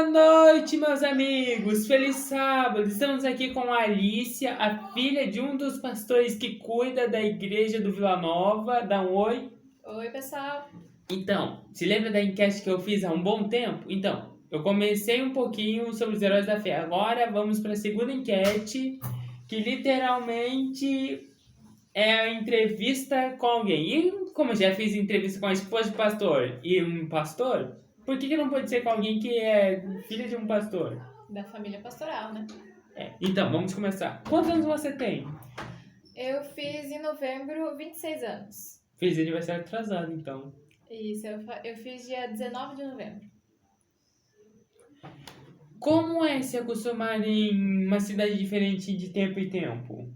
Boa noite, meus amigos! Feliz sábado! Estamos aqui com a Alicia, a filha de um dos pastores que cuida da igreja do Vila Nova. Dá um oi. Oi, pessoal. Então, se lembra da enquete que eu fiz há um bom tempo? Então, eu comecei um pouquinho sobre os heróis da fé. Agora vamos para a segunda enquete, que literalmente é a entrevista com alguém. E como eu já fiz entrevista com a esposa de pastor e um pastor, por que não pode ser com alguém que é filha de um pastor? Da família pastoral, né? Então, vamos começar. Quantos anos você tem? Eu fiz em novembro 26 anos. Fez aniversário atrasado, então. Isso, eu fiz dia 19 de novembro. Como é se acostumar em uma cidade diferente de tempo em tempo?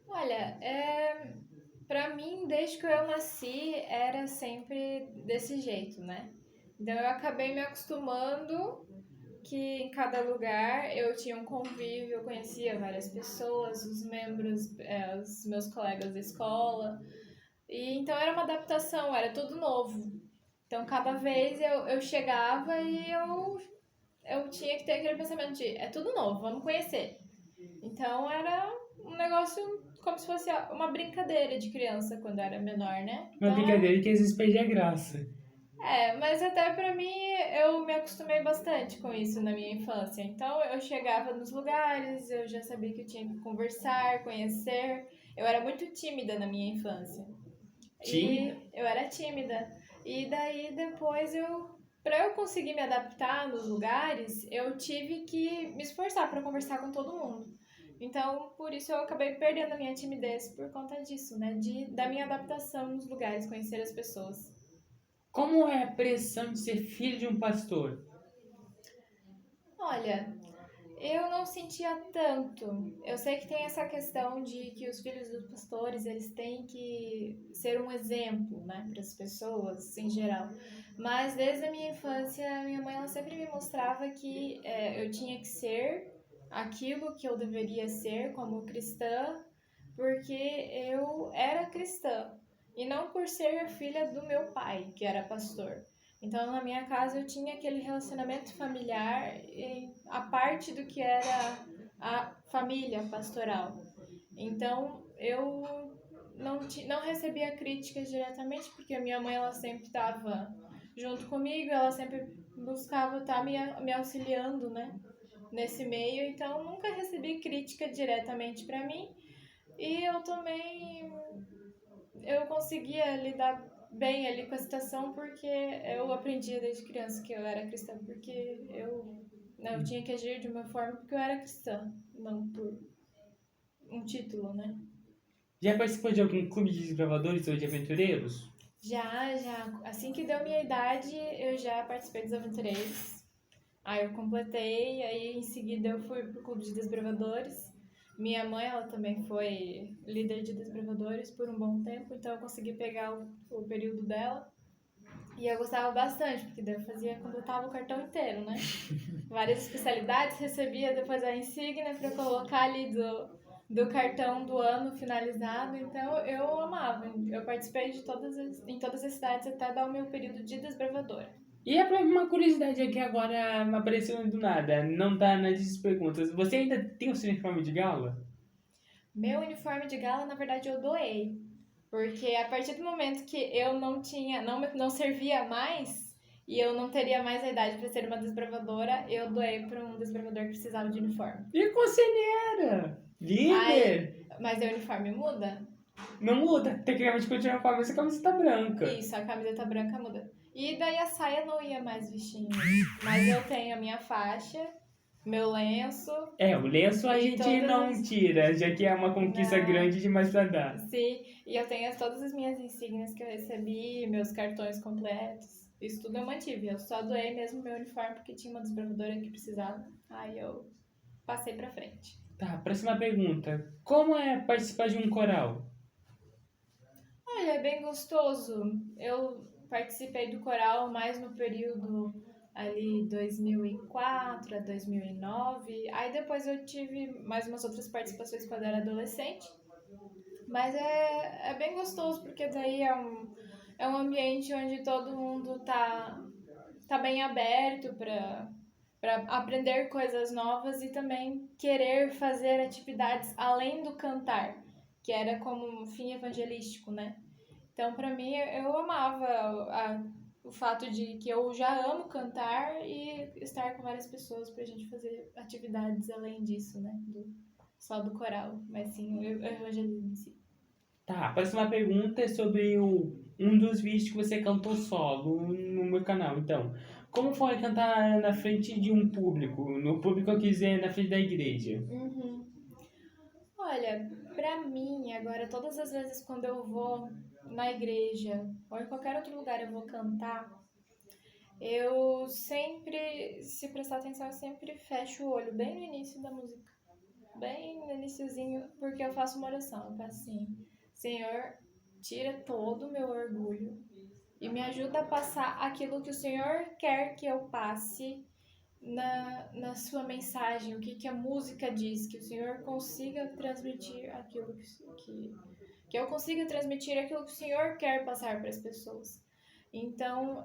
Olha, pra mim, desde que eu nasci, era sempre desse jeito, né? Então eu acabei me acostumando que em cada lugar eu tinha um convívio, eu conhecia várias pessoas, os membros, os meus colegas da escola. E então era uma adaptação, era tudo novo. Então cada vez eu chegava e eu tinha que ter aquele pensamento de é tudo novo, vamos conhecer. Então era um negócio como se fosse uma brincadeira de criança quando eu era menor, né? Uma Então, brincadeira que às vezes perde a graça. mas até pra mim eu me acostumei bastante com isso na minha infância. Então eu chegava nos lugares, eu já sabia que eu tinha que conversar, conhecer. Eu era muito tímida na minha infância. Tímida? E eu era tímida. E daí depois para eu conseguir me adaptar nos lugares, eu tive que me esforçar para conversar com todo mundo. Então, por isso eu acabei perdendo a minha timidez por conta disso, né? Da minha adaptação nos lugares, conhecer as pessoas. Como é a pressão de ser filho de um pastor? Olha, eu não sentia tanto. Eu sei que tem essa questão de que os filhos dos pastores, eles têm que ser um exemplo, né, para as pessoas em geral. Mas desde a minha infância, minha mãe ela sempre me mostrava que eu tinha que ser aquilo que eu deveria ser como cristã, porque eu era cristã e não por ser filha do meu pai, que era pastor. Então, na minha casa, eu tinha aquele relacionamento familiar a parte do que era a família pastoral. Então, eu não recebia críticas diretamente, porque a minha mãe ela sempre estava junto comigo, ela sempre buscava estar me auxiliando, né, nesse meio. Então, nunca recebi crítica diretamente para mim. E eu também eu conseguia lidar bem ali com a situação porque eu aprendia desde criança que eu era cristã, porque eu tinha que agir de uma forma porque eu era cristã, não por um título, né? Já participou de algum clube de desbravadores ou de aventureiros? Já, assim que deu minha idade, eu já participei dos aventureiros. Aí eu completei, aí em seguida eu fui pro clube de desbravadores. Minha mãe, ela também foi líder de desbravadores por um bom tempo, então eu consegui pegar o período dela. E eu gostava bastante, porque daí eu fazia, completava o cartão inteiro, né? Várias especialidades, recebia depois a insígnia para colocar ali do cartão do ano finalizado. Então eu amava. Eu participei em todas as cidades até dar o meu período de desbravadora. E é uma curiosidade aqui agora apareceu do nada, não tá nas perguntas. Você ainda tem o seu uniforme de gala? Meu uniforme de gala, na verdade, eu doei. Porque a partir do momento que eu não servia mais e eu não teria mais a idade para ser uma desbravadora, eu doei para um desbravador que precisava de uniforme. E conselheira! Líder! Mas o uniforme muda? Não muda, tecnicamente continua com a mesma camiseta branca. Isso, a camiseta branca muda. E daí a saia não ia mais vestir. Mas eu tenho a minha faixa, meu lenço. O lenço a gente não as... tira, já que é uma conquista Não. grande demais pra dar. Sim, e eu tenho todas as minhas insígnias que eu recebi, meus cartões completos. Isso tudo eu mantive. Eu só doei mesmo meu uniforme porque tinha uma desbravadora que precisava. Aí eu passei pra frente. Tá, próxima pergunta. Como é participar de um coral? Olha, é bem gostoso. Eu participei do coral mais no período ali 2004 a 2009. Aí depois eu tive mais umas outras participações quando era adolescente. Mas é bem gostoso, porque daí é um ambiente onde todo mundo tá bem aberto para aprender coisas novas e também querer fazer atividades além do cantar, que era como um fim evangelístico, né? Então, para mim, eu amava o fato de que eu já amo cantar e estar com várias pessoas pra gente fazer atividades além disso, né? Só do coral, mas sim o evangelismo em si. Tá, a próxima pergunta é sobre um dos vídeos que você cantou solo no meu canal. Então, como foi cantar na frente de um público? No público eu quis dizer na frente da igreja. Uhum. Olha, pra mim, agora, todas as vezes quando eu vou na igreja ou em qualquer outro lugar eu vou cantar, eu sempre, se prestar atenção, eu sempre fecho o olho bem no início da música. Bem no iniciozinho, porque eu faço uma oração. Eu faço assim: Senhor, tira todo o meu orgulho e me ajuda a passar aquilo que o Senhor quer que eu passe na sua mensagem, o que a música diz, que o Senhor consiga transmitir aquilo que eu consiga transmitir aquilo que o Senhor quer passar para as pessoas. Então,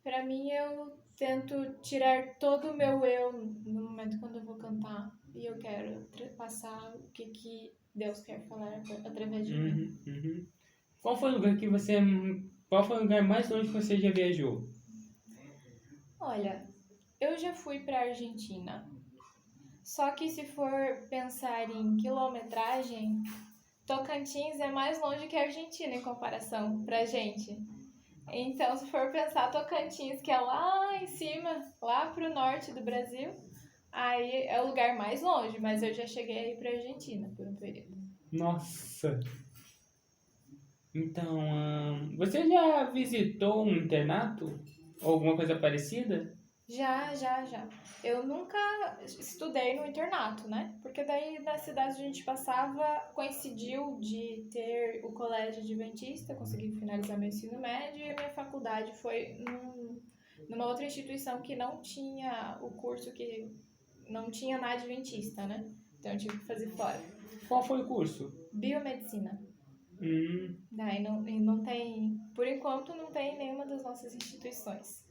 para mim, eu tento tirar todo o meu eu no momento quando eu vou cantar e eu quero passar o que Deus quer falar através de mim. Uhum, uhum. Qual foi o lugar que você. Qual foi o lugar mais longe que você já viajou? Olha, eu já fui para Argentina. Só que se for pensar em quilometragem, Tocantins é mais longe que a Argentina em comparação pra gente. Então, se for pensar Tocantins, que é lá em cima, lá pro norte do Brasil, aí é o lugar mais longe, mas eu já cheguei aí pra Argentina por um período. Nossa! Então, você já visitou um internato? Ou alguma coisa parecida? Já. Eu nunca estudei no internato, né? Porque daí na cidade onde a gente passava coincidiu de ter o colégio adventista, consegui finalizar meu ensino médio e a minha faculdade foi numa outra instituição que não tinha o curso que não tinha na adventista, né? Então eu tive que fazer fora. Qual foi o curso? Biomedicina. Hum, Daí não tem, por enquanto não tem nenhuma das nossas instituições.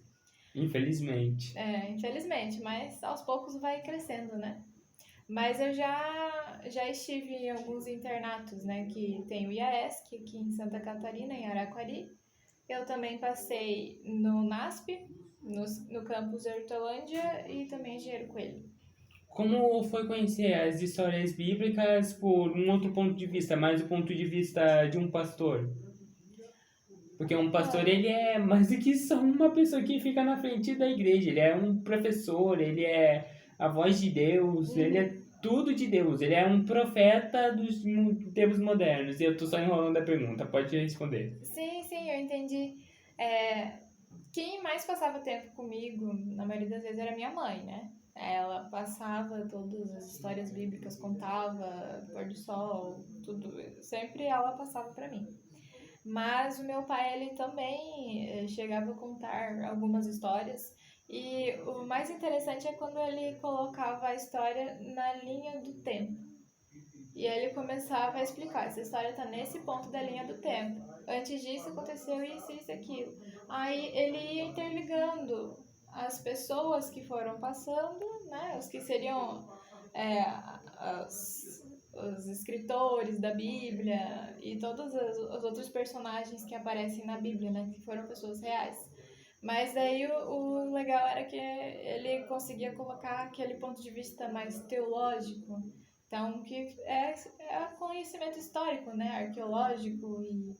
infelizmente. Infelizmente, mas aos poucos vai crescendo, né? Mas eu já estive em alguns internatos, né? Que tem o IAESC aqui em Santa Catarina, em Araquari. Eu também passei no NASP, no campus Hortolândia e também Engenheiro Coelho. Como foi conhecer as histórias bíblicas por um outro ponto de vista, mais o ponto de vista de um pastor? Porque um pastor, Olha, ele é mais do que só uma pessoa que fica na frente da igreja. Ele é um professor, ele é a voz de Deus, ele é tudo de Deus. Ele é um profeta dos tempos modernos. E eu tô só enrolando a pergunta, pode responder. sim, eu entendi. Quem mais passava tempo comigo, na maioria das vezes, era minha mãe, né? Ela passava todas as histórias bíblicas, contava pôr do sol, tudo. Sempre ela passava para mim. Mas o meu pai, ele também chegava a contar algumas histórias. E o mais interessante é quando ele colocava a história na linha do tempo. E aí ele começava a explicar, essa história está nesse ponto da linha do tempo. Antes disso aconteceu isso, isso e aquilo. Aí ele ia interligando as pessoas que foram passando, né, os que seriam os escritores da Bíblia e todos os outros personagens que aparecem na Bíblia, né, que foram pessoas reais. Mas daí o legal era que ele conseguia colocar aquele ponto de vista mais teológico, então que é conhecimento histórico, né, arqueológico e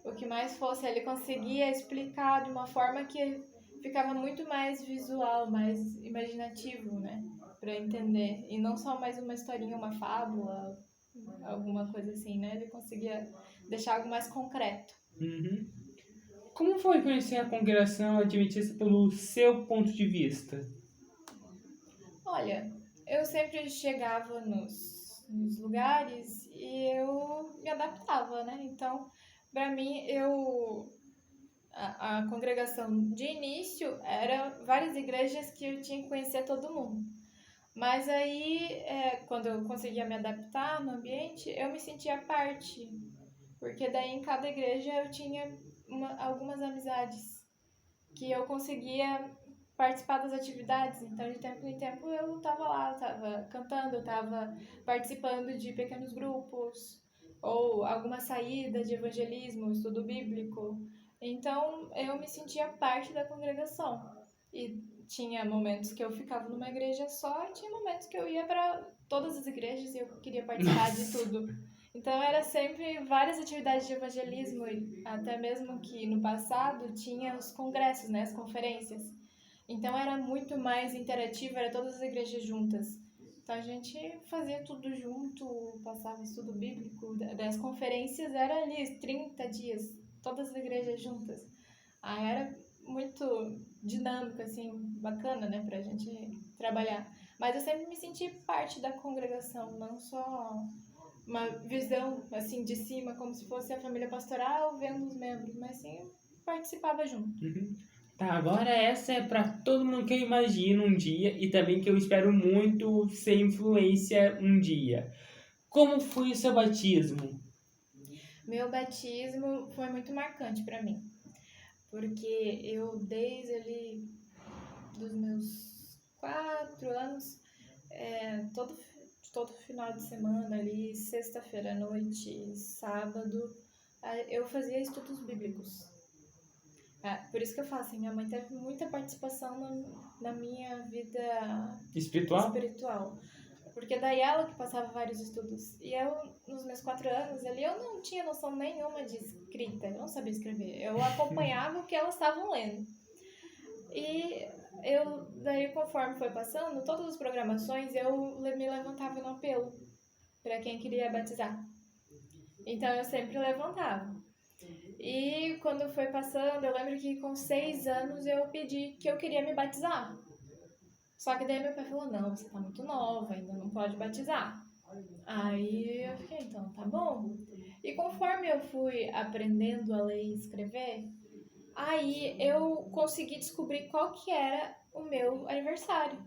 o que mais fosse, ele conseguia explicar de uma forma que ficava muito mais visual, mais imaginativo, né, para entender, e não só mais uma historinha, uma fábula, alguma coisa assim, né, ele conseguia deixar algo mais concreto. Uhum. Como foi conhecer a congregação adventista pelo seu ponto de vista? Olha, eu sempre chegava nos lugares e eu me adaptava, né? Então, para mim, a congregação de início era várias igrejas que eu tinha que conhecer todo mundo. Mas aí, quando eu conseguia me adaptar no ambiente, eu me sentia parte, porque daí em cada igreja eu tinha algumas amizades que eu conseguia participar das atividades. Então, de tempo em tempo, eu estava lá, estava cantando, eu estava participando de pequenos grupos, ou alguma saída de evangelismo, estudo bíblico. Então, eu me sentia parte da congregação. E tinha momentos que eu ficava numa igreja só, e tinha momentos que eu ia para todas as igrejas e eu queria participar de tudo. Então, era sempre várias atividades de evangelismo, e até mesmo que no passado tinha os congressos, né, as conferências. Então, era muito mais interativo, era todas as igrejas juntas. Então, a gente fazia tudo junto, passava estudo bíblico. Das conferências era ali, 30 dias, todas as igrejas juntas. Aí era muito dinâmico, assim, bacana, né, pra gente trabalhar. Mas eu sempre me senti parte da congregação, não só uma visão, assim, de cima, como se fosse a família pastoral vendo os membros, mas sim, participava junto. Uhum. Tá, agora essa é pra todo mundo que eu imagino um dia e também que eu espero muito ser influência um dia. Como foi o seu batismo? Meu batismo foi muito marcante pra mim, porque eu, desde ali dos meus 4 anos, todo final de semana ali, sexta-feira à noite, sábado, eu fazia estudos bíblicos. Por isso que eu falo assim, minha mãe teve muita participação na minha vida espiritual. Porque daí ela que passava vários estudos. E eu, nos meus 4 anos ali, eu não tinha noção nenhuma de escrita, eu não sabia escrever. Eu acompanhava o que elas estavam lendo. E eu, daí conforme foi passando, todas as programações, eu me levantava no apelo para quem queria batizar. Então eu sempre levantava. E quando foi passando, eu lembro que com 6 anos eu pedi que eu queria me batizar. Só que daí meu pai falou, não, você tá muito nova, ainda não pode batizar. Aí eu fiquei, então, tá bom. E conforme eu fui aprendendo a ler e escrever, aí eu consegui descobrir qual que era o meu aniversário.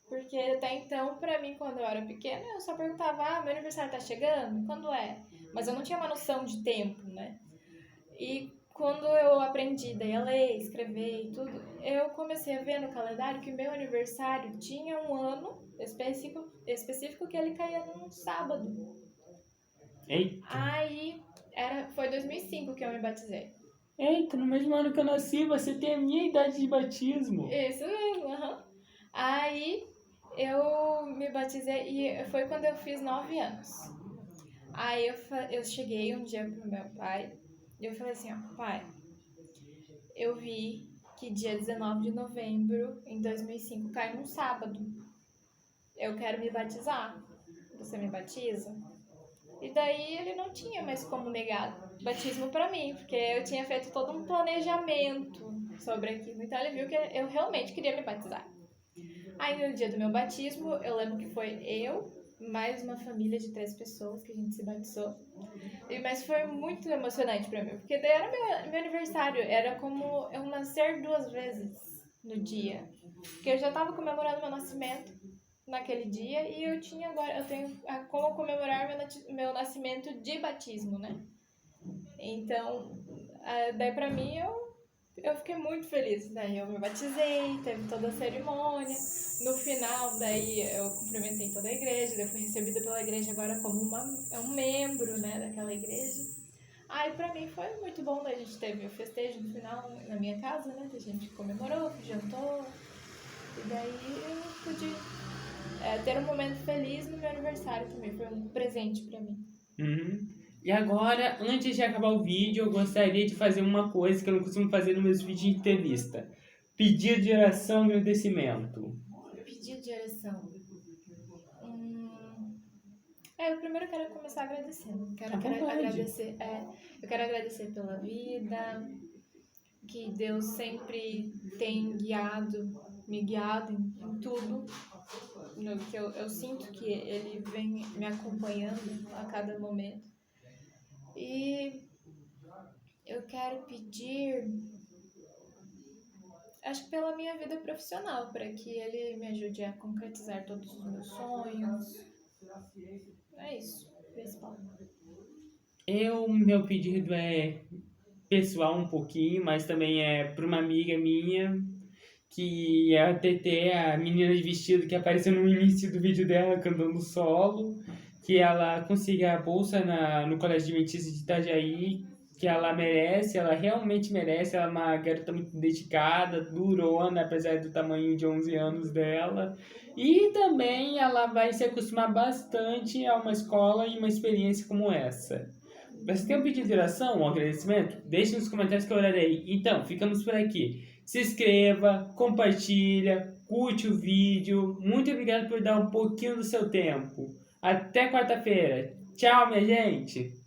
Porque até então, pra mim, quando eu era pequena, eu só perguntava, meu aniversário tá chegando? Quando é? Mas eu não tinha uma noção de tempo, né? E quando eu aprendi daí a ler, escrever e tudo, eu comecei a ver no calendário que meu aniversário tinha um ano específico que ele caía num sábado. Eita. Aí foi 2005 que eu me batizei. Eita, no mesmo ano que eu nasci, você tem a minha idade de batismo. Isso mesmo, aham. Aí eu me batizei e foi quando eu fiz 9 anos. Aí eu cheguei um dia pro meu pai e eu falei assim, ó, pai, eu vi que dia 19 de novembro em 2005 cai num sábado. Eu quero me batizar. Você me batiza? E daí ele não tinha mais como negar batismo pra mim, porque eu tinha feito todo um planejamento sobre aquilo. Então ele viu que eu realmente queria me batizar. Aí no dia do meu batismo, eu lembro que foi eu, mais uma família de 3 pessoas que a gente se batizou. Mas foi muito emocionante pra mim, porque daí era meu aniversário, era como eu nascer 2 vezes no dia. Porque eu já tava comemorando meu nascimento naquele dia e eu tenho como comemorar meu nascimento de batismo, né? Então, daí pra mim eu fiquei muito feliz. Daí eu me batizei, teve toda a cerimônia. No final, daí eu cumprimentei toda a igreja, daí eu fui recebida pela igreja agora como um membro, né, daquela igreja. Aí pra mim foi muito bom, daí a gente teve o festejo no final na minha casa, né, a gente comemorou, jantou, e daí eu pude ter um momento feliz no meu aniversário também, foi um presente pra mim. Uhum. E agora, antes de acabar o vídeo, eu gostaria de fazer uma coisa que eu não costumo fazer nos meus vídeos de entrevista. Pedido de oração e agradecimento. Pedido de oração. Eu primeiro quero começar agradecendo. Eu quero agradecer pela vida, que Deus sempre tem me guiado em tudo. No que eu sinto que Ele vem me acompanhando a cada momento. E eu quero pedir, acho que pela minha vida profissional, para que Ele me ajude a concretizar todos os meus sonhos. É isso, principal. Meu pedido é pessoal um pouquinho, mas também é para uma amiga minha que é a TT, a menina de vestido que apareceu no início do vídeo dela cantando solo, que ela consiga a bolsa no Colégio Adventista de Itajaí, que ela merece, ela realmente merece, ela é uma garota muito dedicada, durona, apesar do tamanho de 11 anos dela, e também ela vai se acostumar bastante a uma escola e uma experiência como essa. Você tem um pedido de oração, um agradecimento? Deixe nos comentários que eu orarei. Então, ficamos por aqui. Se inscreva, compartilha, curte o vídeo. Muito obrigado por dar um pouquinho do seu tempo. Até quarta-feira. Tchau, minha gente!